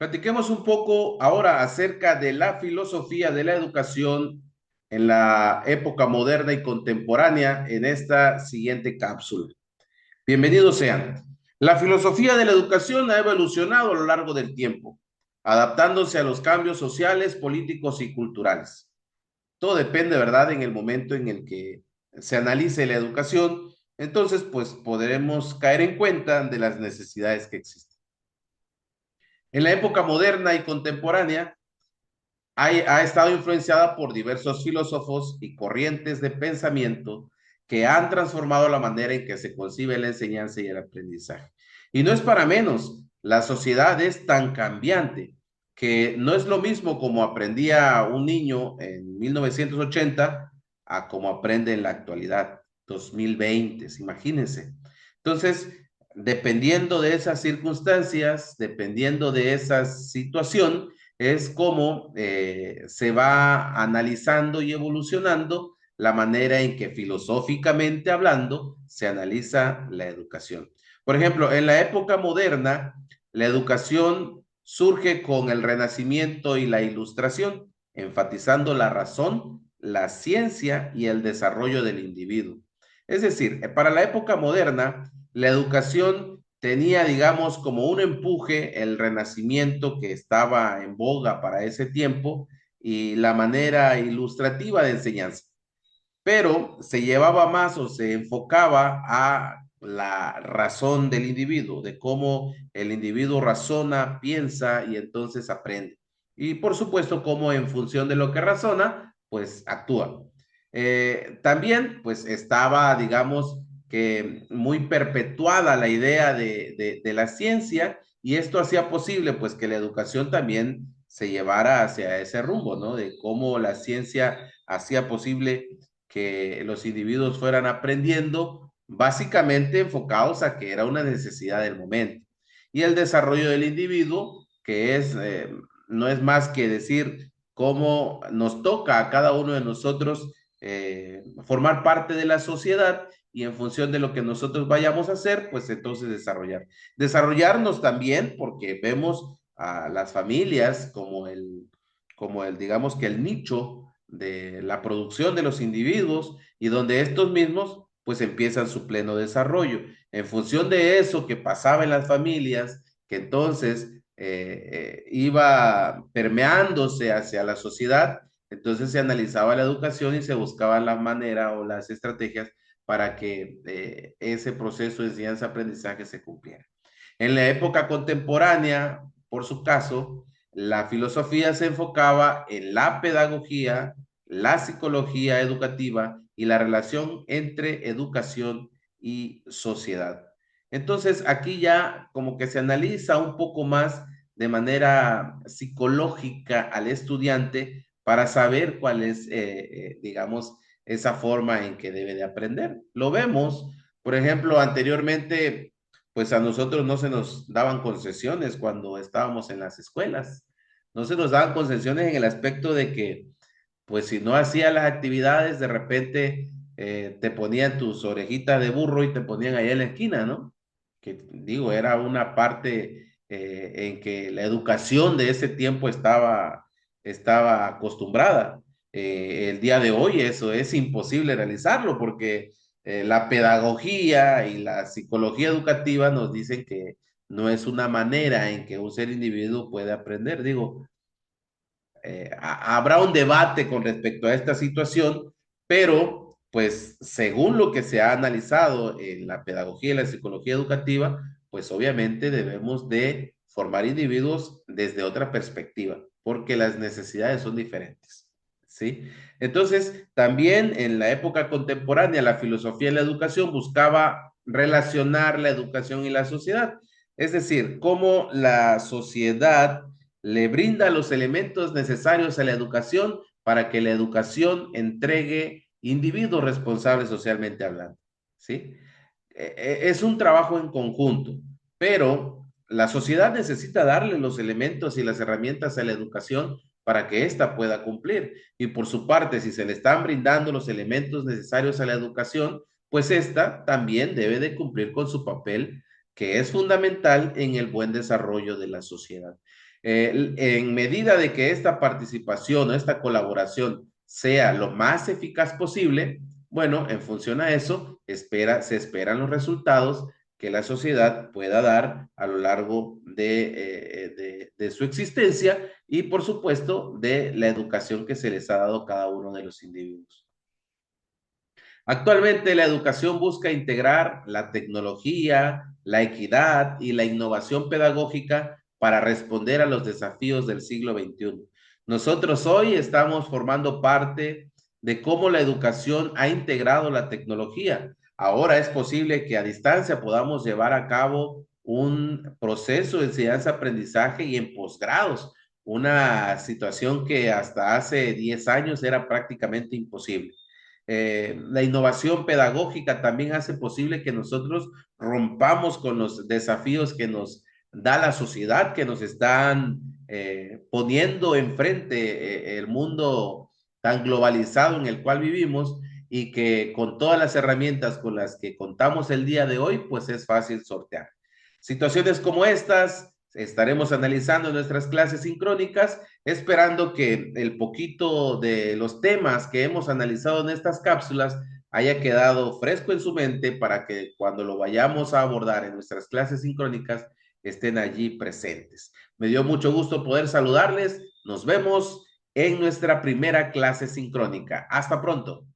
Platiquemos un poco ahora acerca de la filosofía de la educación en la época moderna y contemporánea en esta siguiente cápsula. Bienvenidos sean. La filosofía de la educación ha evolucionado a lo largo del tiempo, adaptándose a los cambios sociales, políticos y culturales. Todo depende, ¿verdad?, en el momento en el que se analice la educación, entonces pues podremos caer en cuenta de las necesidades que existen. En la época moderna y contemporánea, ha estado influenciada por diversos filósofos y corrientes de pensamiento que han transformado la manera en que se concibe la enseñanza y el aprendizaje. Y no es para menos, la sociedad es tan cambiante que no es lo mismo como aprendía un niño en 1980 a como aprende en la actualidad, 2020, imagínense. Entonces, dependiendo de esas circunstancias, dependiendo de esa situación, es cómo se va analizando y evolucionando la manera en que filosóficamente hablando se analiza la educación. Por ejemplo, en la época moderna, la educación surge con el Renacimiento y la Ilustración, enfatizando la razón, la ciencia y el desarrollo del individuo. Es decir, para la época moderna, la educación tenía, digamos, como un empuje el Renacimiento que estaba en boga para ese tiempo y la manera ilustrativa de enseñanza, pero se llevaba más o se enfocaba a la razón del individuo, de cómo el individuo razona, piensa y entonces aprende. Y por supuesto, cómo en función de lo que razona, pues actúa. También, pues estaba, digamos, que muy perpetuada la idea de la ciencia y esto hacía posible, pues, que la educación también se llevara hacia ese rumbo, ¿no? De cómo la ciencia hacía posible que los individuos fueran aprendiendo, básicamente enfocados a que era una necesidad del momento. Y el desarrollo del individuo, que no es más que decir cómo nos toca a cada uno de nosotros formar parte de la sociedad y en función de lo que nosotros vayamos a hacer, pues entonces desarrollar. Desarrollarnos también porque vemos a las familias como el digamos que el nicho de la producción de los individuos y donde estos mismos pues empiezan su pleno desarrollo. En función de eso que pasaba en las familias, que entonces iba permeándose hacia la sociedad, entonces se analizaba la educación y se buscaba la manera o las estrategias para que ese proceso de enseñanza-aprendizaje se cumpliera. En la época contemporánea, por su caso, la filosofía se enfocaba en la pedagogía, la psicología educativa y la relación entre educación y sociedad. Entonces, aquí ya como que se analiza un poco más de manera psicológica al estudiante para saber cuál es, digamos, esa forma en que debe de aprender. Lo vemos, por ejemplo, anteriormente, pues a nosotros no se nos daban concesiones cuando estábamos en las escuelas. No se nos daban concesiones en el aspecto de que, pues si no hacías las actividades, de repente te ponían tus orejitas de burro y te ponían ahí en la esquina, ¿no? Que digo, era una parte en que la educación de ese tiempo estaba acostumbrada. El día de hoy eso es imposible realizarlo porque la pedagogía y la psicología educativa nos dicen que no es una manera en que un ser individuo puede aprender. Digo, habrá un debate con respecto a esta situación, pero pues según lo que se ha analizado en la pedagogía y la psicología educativa, pues obviamente debemos de formar individuos desde otra perspectiva, porque las necesidades son diferentes, ¿sí? Entonces, también en la época contemporánea, la filosofía de la educación buscaba relacionar la educación y la sociedad, es decir, cómo la sociedad le brinda los elementos necesarios a la educación para que la educación entregue individuos responsables socialmente hablando, ¿sí? Es un trabajo en conjunto, pero la sociedad necesita darle los elementos y las herramientas a la educación para que ésta pueda cumplir. Y por su parte, si se le están brindando los elementos necesarios a la educación, pues ésta también debe de cumplir con su papel, que es fundamental en el buen desarrollo de la sociedad. En medida de que esta participación o esta colaboración sea lo más eficaz posible, bueno, en función a eso, se esperan los resultados que la sociedad pueda dar a lo largo de su existencia y, por supuesto, de la educación que se les ha dado a cada uno de los individuos. Actualmente la educación busca integrar la tecnología, la equidad y la innovación pedagógica para responder a los desafíos del siglo XXI. Nosotros hoy estamos formando parte de cómo la educación ha integrado la tecnología. Ahora es posible que a distancia podamos llevar a cabo un proceso de enseñanza-aprendizaje y en posgrados, una situación que hasta hace 10 años era prácticamente imposible. La innovación pedagógica también hace posible que nosotros rompamos con los desafíos que nos da la sociedad, que nos están poniendo enfrente el mundo tan globalizado en el cual vivimos y que con todas las herramientas con las que contamos el día de hoy, pues es fácil sortear. Situaciones como estas estaremos analizando en nuestras clases sincrónicas, esperando que el poquito de los temas que hemos analizado en estas cápsulas haya quedado fresco en su mente para que cuando lo vayamos a abordar en nuestras clases sincrónicas estén allí presentes. Me dio mucho gusto poder saludarles. Nos vemos en nuestra primera clase sincrónica. Hasta pronto.